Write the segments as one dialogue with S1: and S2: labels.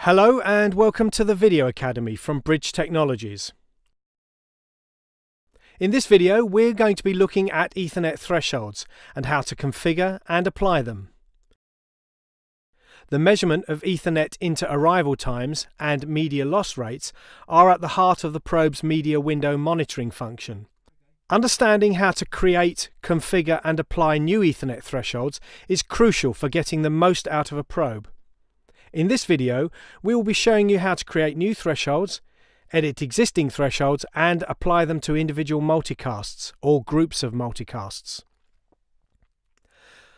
S1: Hello and welcome to the Video Academy from Bridge Technologies. In this video we're going to be looking at Ethernet thresholds and how to configure and apply them. The measurement of Ethernet inter-arrival times and media loss rates are at the heart of the probe's media window monitoring function. Understanding how to create, configure and apply new Ethernet thresholds is crucial for getting the most out of a probe. In this video, we will be showing you how to create new thresholds, edit existing thresholds, and apply them to individual multicasts or groups of multicasts.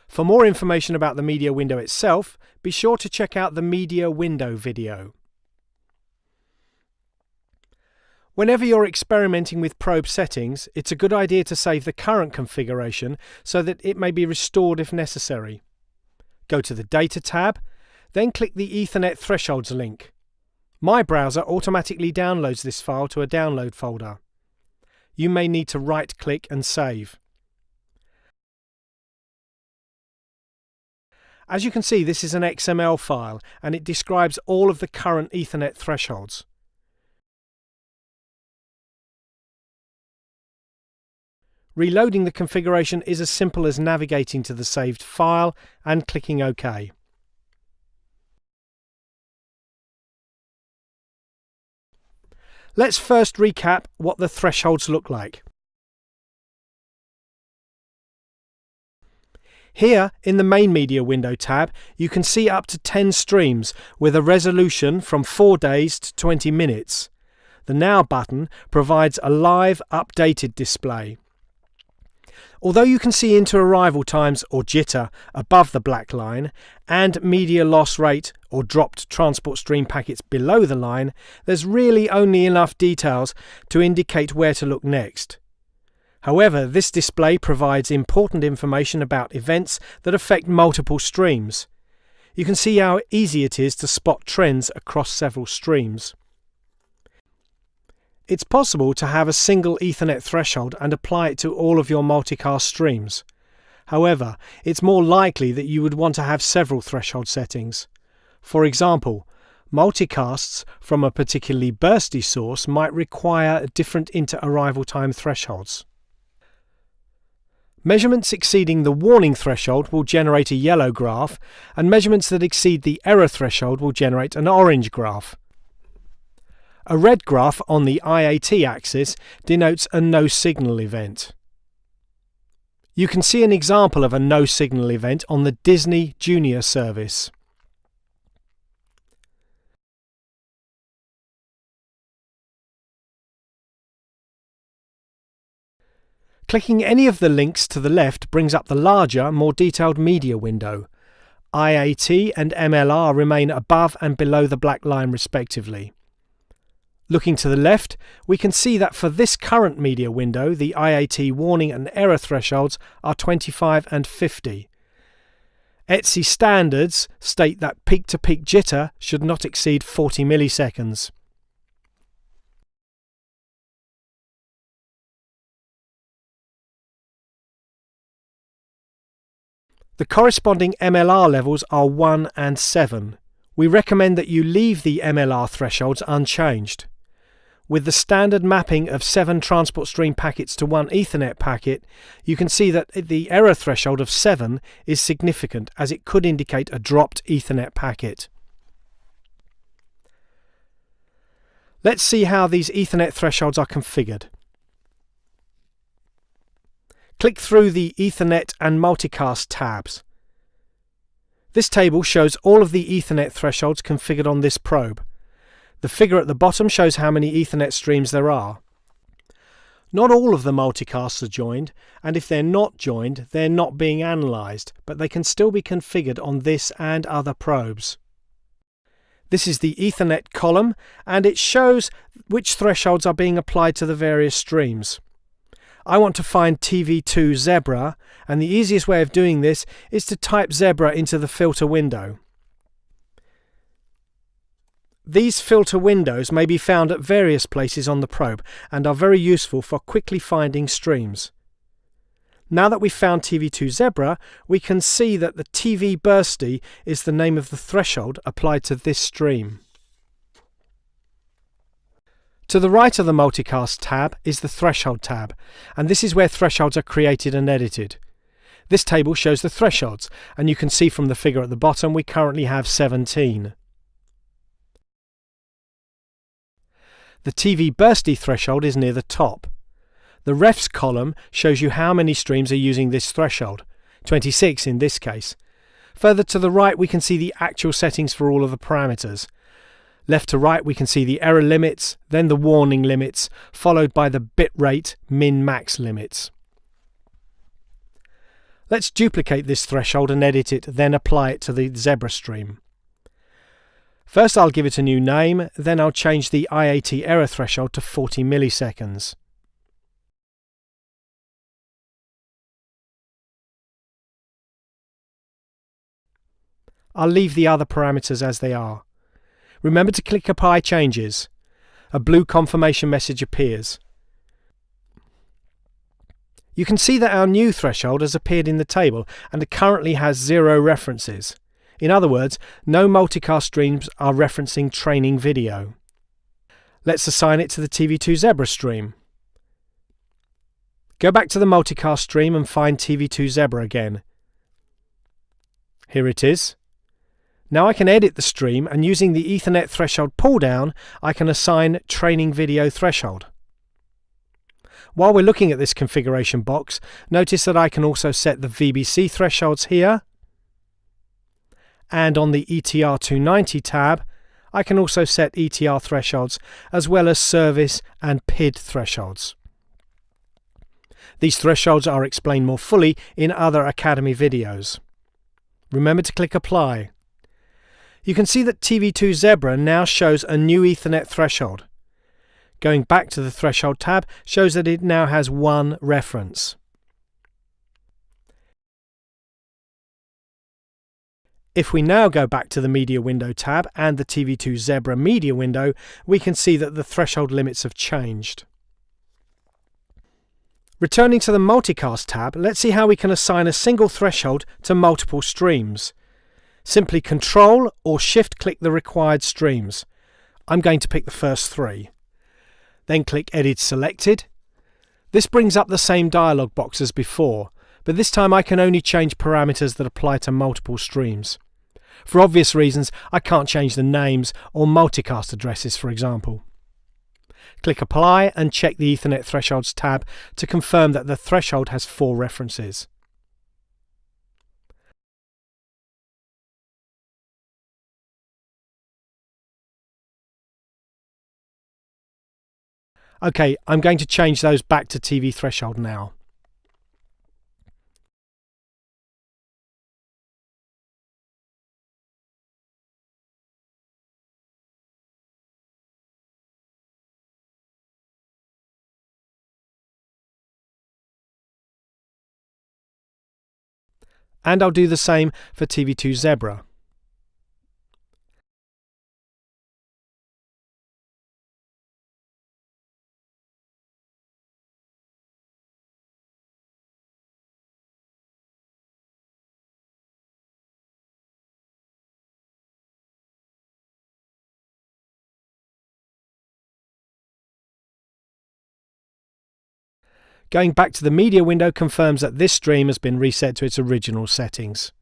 S1: For more information about the media window itself, be sure to check out the media window video. Whenever you're experimenting with probe settings, it's a good idea to save the current configuration so that it may be restored if necessary. Go to the Data tab, then click the Ethernet Thresholds link. My browser automatically downloads this file to a download folder. You may need to right-click and save. As you can see, this is an XML file and it describes all of the current Ethernet thresholds. Reloading the configuration is as simple as navigating to the saved file and clicking OK. Let's first recap what the thresholds look like. Here, in the Main Media Window tab, you can see up to 10 streams with a resolution from 4 days to 20 minutes. The Now button provides a live, updated display. Although you can see inter-arrival times or jitter above the black line and media loss rate or dropped transport stream packets below the line, there's really only enough details to indicate where to look next. However, this display provides important information about events that affect multiple streams. You can see how easy it is to spot trends across several streams. It's possible to have a single Ethernet threshold and apply it to all of your multicast streams. However, it's more likely that you would want to have several threshold settings. For example, multicasts from a particularly bursty source might require different inter-arrival time thresholds. Measurements exceeding the warning threshold will generate a yellow graph, and measurements that exceed the error threshold will generate an orange graph. A red graph on the IAT axis denotes a no signal event. You can see an example of a no signal event on the Disney Junior service. Clicking any of the links to the left brings up the larger, more detailed media window. IAT and MLR remain above and below the black line respectively. Looking to the left, we can see that for this current media window, the IAT warning and error thresholds are 25 and 50. ETSI standards state that peak-to-peak jitter should not exceed 40 milliseconds. The corresponding MLR levels are 1 and 7. We recommend that you leave the MLR thresholds unchanged. With the standard mapping of 7 transport stream packets to 1 Ethernet packet, you can see that the error threshold of 7 is significant as it could indicate a dropped Ethernet packet. Let's see how these Ethernet thresholds are configured. Click through the Ethernet and Multicast tabs. This table shows all of the Ethernet thresholds configured on this probe. The figure at the bottom shows how many Ethernet streams there are. Not all of the multicasts are joined, and if they're not joined, they're not being analysed, but they can still be configured on this and other probes. This is the Ethernet column, and it shows which thresholds are being applied to the various streams. I want to find TV2 Zebra, and the easiest way of doing this is to type Zebra into the filter window. These filter windows may be found at various places on the probe and are very useful for quickly finding streams. Now that we've found TV2 Zebra, we can see that the TV Bursty is the name of the threshold applied to this stream. To the right of the Multicast tab is the Threshold tab, and this is where thresholds are created and edited. This table shows the thresholds, and you can see from the figure at the bottom we currently have 17. The TV bursty threshold is near the top. The refs column shows you how many streams are using this threshold, 26 in this case. Further to the right we can see the actual settings for all of the parameters. Left to right we can see the error limits, then the warning limits, followed by the bitrate min-max limits. Let's duplicate this threshold and edit it, then apply it to the Zebra stream. First I'll give it a new name, then I'll change the IAT error threshold to 40 milliseconds. I'll leave the other parameters as they are. Remember to click Apply Changes. A blue confirmation message appears. You can see that our new threshold has appeared in the table and it currently has 0 references. In other words, no multicast streams are referencing training video. Let's assign it to the TV2 Zebra stream. Go back to the multicast stream and find TV2 Zebra again. Here it is. Now I can edit the stream, and using the Ethernet threshold pull-down, I can assign training video threshold. While we're looking at this configuration box, notice that I can also set the VBC thresholds here. And on the ETR 290 tab, I can also set ETR thresholds as well as service and PID thresholds. These thresholds are explained more fully in other Academy videos. Remember to click Apply. You can see that TV2 Zebra now shows a new Ethernet threshold. Going back to the Threshold tab shows that it now has 1 reference. If we now go back to the Media Window tab and the TV2 Zebra Media Window, we can see that the threshold limits have changed. Returning to the Multicast tab, let's see how we can assign a single threshold to multiple streams. Simply Control or Shift-click the required streams. I'm going to pick the first 3. Then click Edit Selected. This brings up the same dialog box as before, but this time I can only change parameters that apply to multiple streams. For obvious reasons, I can't change the names or multicast addresses, for example. Click Apply and check the Ethernet Thresholds tab to confirm that the threshold has 4 references. OK, I'm going to change those back to TV threshold now. And I'll do the same for TV2 Zebra. Going back to the media window confirms that this stream has been reset to its original settings.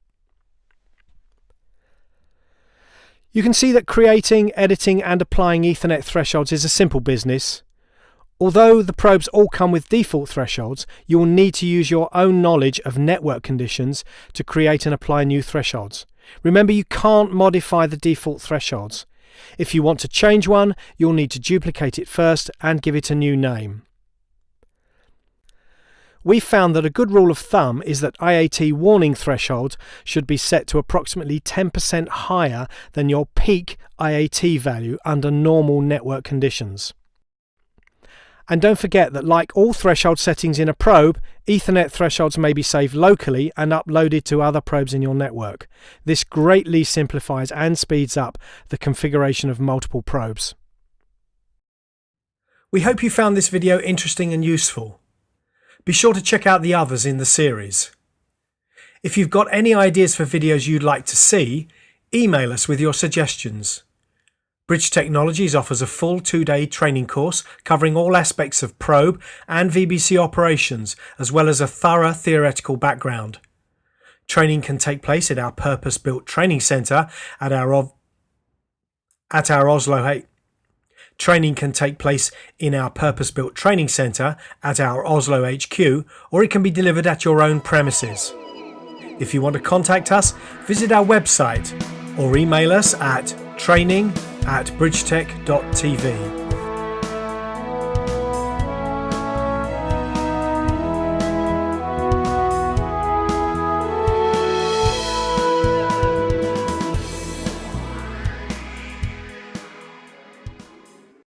S1: You can see that creating, editing and applying Ethernet thresholds is a simple business. Although the probes all come with default thresholds, you will need to use your own knowledge of network conditions to create and apply new thresholds. Remember, you can't modify the default thresholds. If you want to change one, you'll need to duplicate it first and give it a new name. We found that a good rule of thumb is that IAT warning threshold should be set to approximately 10% higher than your peak IAT value under normal network conditions. And don't forget that, like all threshold settings in a probe, Ethernet thresholds may be saved locally and uploaded to other probes in your network. This greatly simplifies and speeds up the configuration of multiple probes. We hope you found this video interesting and useful. Be sure to check out the others in the series. If you've got any ideas for videos you'd like to see, email us with your suggestions. Bridge Technologies offers a full 2-day training course covering all aspects of probe and VBC operations, as well as a thorough theoretical background. Training can take place at our purpose-built training centre at our Oslo. Training can take place in our purpose-built training centre at our Oslo HQ, or it can be delivered at your own premises. If you want to contact us, visit our website or email us at training@bridgetech.tv.